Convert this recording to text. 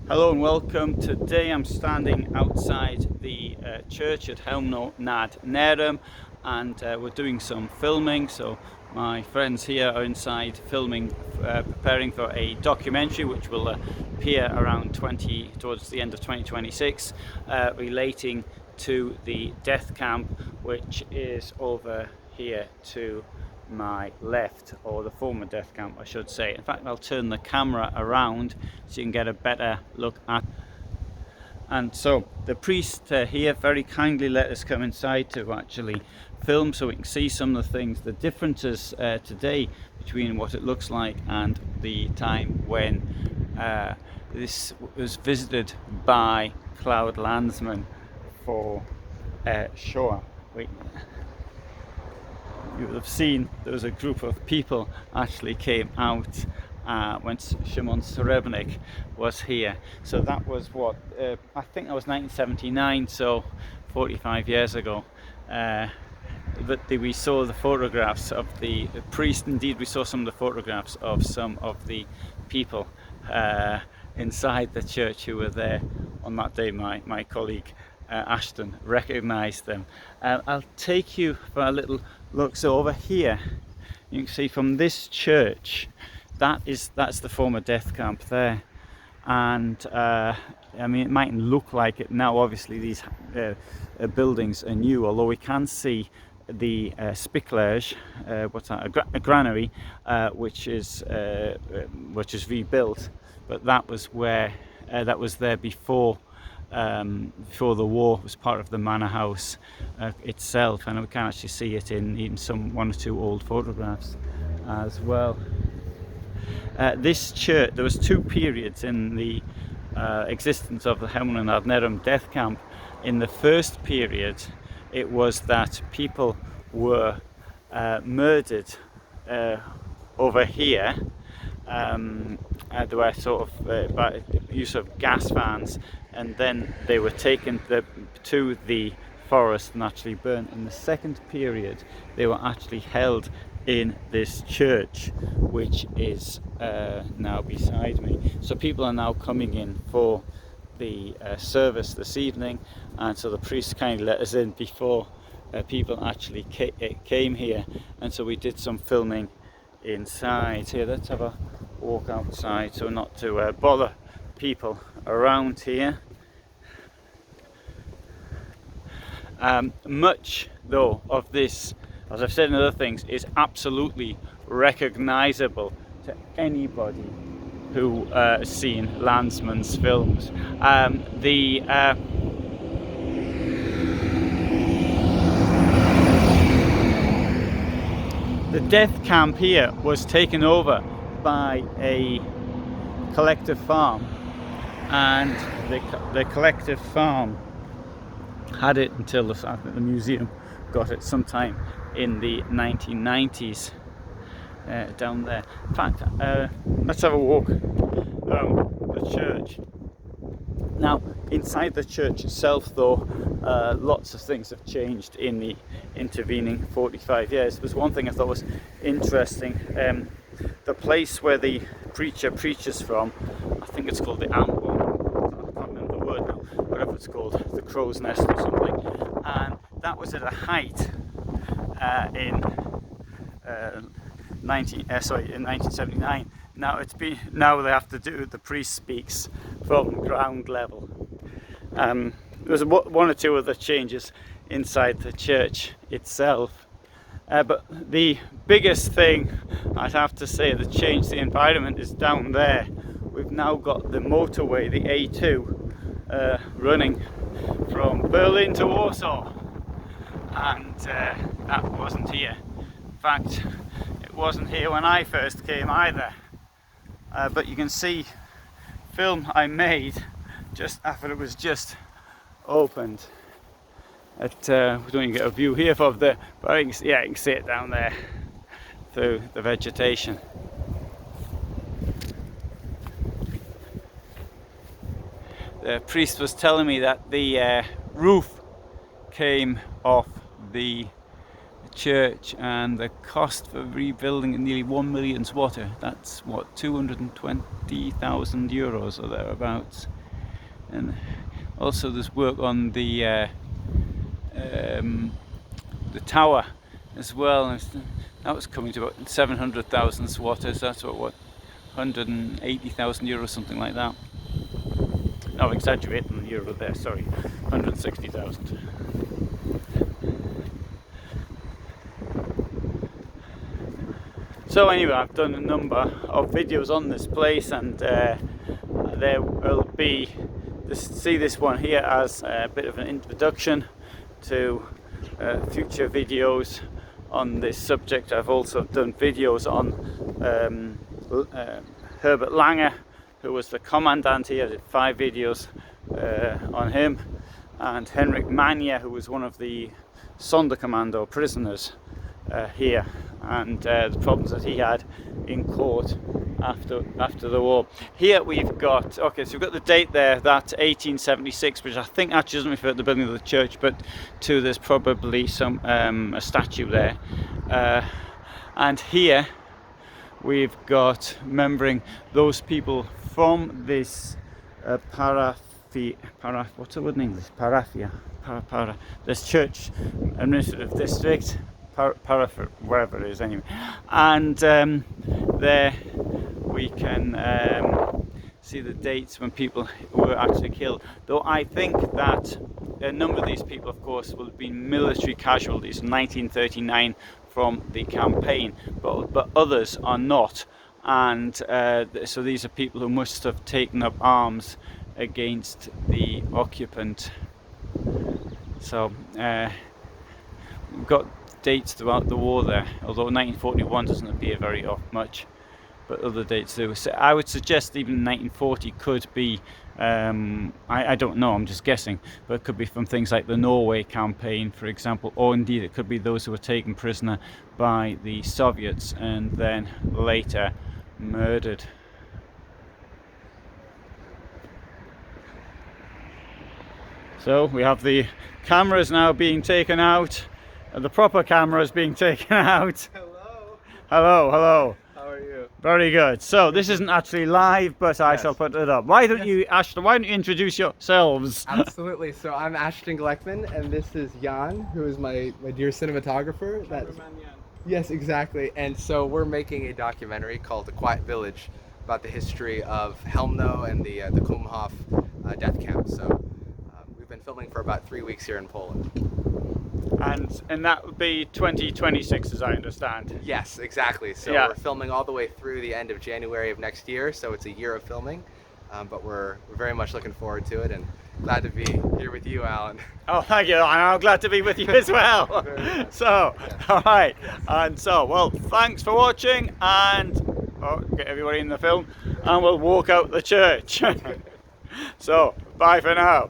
Hello and welcome. Today I'm standing outside the church at Chełmno nad Nerem, and we're doing some filming. So my friends here are inside filming, preparing for a documentary which will appear around towards the end of 2026, relating to the death camp, which is over here to my left, or the former death camp I should say. In fact, I'll turn the camera around so you can get a better look at. And so the priest here very kindly let us come inside to actually film, so we can see some of the things, the differences today between what it looks like and the time when this was visited by Cloud Landsmen for Shoah. You would have seen there was a group of people actually came out when Szymon Srebrnik was here. So that was what, I think that was 1979, so 45 years ago. But we saw the photographs of the priest. Indeed, we saw some of the photographs of some of the people inside the church who were there on that day. My colleague Ashton recognised them. I'll take you for a little look. So over here you can see from this church, that's the former death camp there, and I mean, it mightn't look like it now. Obviously these buildings are new, although we can see the spiklage, what's that, a granary, which is rebuilt, but that was where that was there before the war. It was part of the manor house itself, and we can actually see it in one or two old photographs as well. This church, there was two periods in the existence of the Chełmno nad Nerem death camp. In the first period, it was that people were murdered over here. They were sort of by use of gas fans, and then they were taken to the forest and actually burnt. In the second period, they were actually held in this church, which is now beside me. So people are now coming in for the service this evening, and so the priest kindly let us in before people actually came here, and so we did some filming inside here. Let's have a walk outside so not to bother people around here. Much though of this, as I've said in other things, is absolutely recognizable to anybody who has seen Landsman's films. The death camp here was taken over by a collective farm, and the collective farm had it until the museum got it sometime in the 1990s down there. In fact, let's have a walk around the church. Now, inside the church itself, though, lots of things have changed in the intervening 45 years. There's one thing I thought was interesting. The place where the preacher preaches from, I think it's called the Ambo, I can't remember the word now, whatever it's called, the Crow's Nest or something, and that was at a height in 1979. Now they have to do, the priest speaks from ground level. There was one or two other changes inside the church itself, but the biggest thing I'd have to say that changed the environment is down there. We've now got the motorway, the A2, running from Berlin to Warsaw, and that wasn't here. In fact, it wasn't here when I first came either. But you can see film I made just after it was just opened. We don't even get a view here of the, but you can see it down there through the vegetation. The priest was telling me that the roof came off the church, and the cost for rebuilding it nearly 1 million zloty. That's what, 220,000 euros or thereabouts. And also there's work on the tower as well, and that was coming to about 700,000 zlotys. That's what 180,000 euros, something like that. No, exaggerating the euro there, sorry, 160,000. So anyway, I've done a number of videos on this place, and there will be, see this one here as a bit of an introduction to future videos on this subject. I've also done videos on Herbert Langer, who was the commandant here. I did 5 videos on him, and Henrik Manja, who was one of the Sonderkommando prisoners here, and the problems that he had in court after the war. Here we've got, okay, so we've got the date there, that 1876, which I think actually doesn't refer to the building of the church, but to there's probably some a statue there. And here we've got remembering those people from this what's the word in English? This church administrative district, wherever it is anyway. And there we can see the dates when people were actually killed. Though I think that a number of these people, of course, will have been military casualties in 1939 from the campaign, but others are not. And so these are people who must have taken up arms against the occupant. So we've got dates throughout the war there, although 1941 doesn't appear very much, but other dates do. So I would suggest even 1940 could be, I don't know, I'm just guessing, but it could be from things like the Norway campaign, for example, or indeed it could be those who were taken prisoner by the Soviets and then later murdered. So we have the cameras now being taken out, the proper cameras being taken out. Hello. Hello, hello. How are you? Very good. So this isn't actually live, but I shall put it up. Why don't you, Ashton, why don't you introduce yourselves? Absolutely. So I'm Ashton Gleckman, and this is Jan, who is my dear cinematographer. Yes, exactly. And so we're making a documentary called The Quiet Village about the history of Chełmno and the Kulmhof death camp. So we've been filming for about 3 weeks here in Poland. And that would be 2026, as I understand. Yes, exactly. So we're filming all the way through the end of January of next year. So it's a year of filming, but we're very much looking forward to it, and glad to be here with you, Alan. Oh, thank you. And I'm glad to be with you as well. So, all right. And so, well, thanks for watching, and get everybody in the film, and we'll walk out the church. So, bye for now.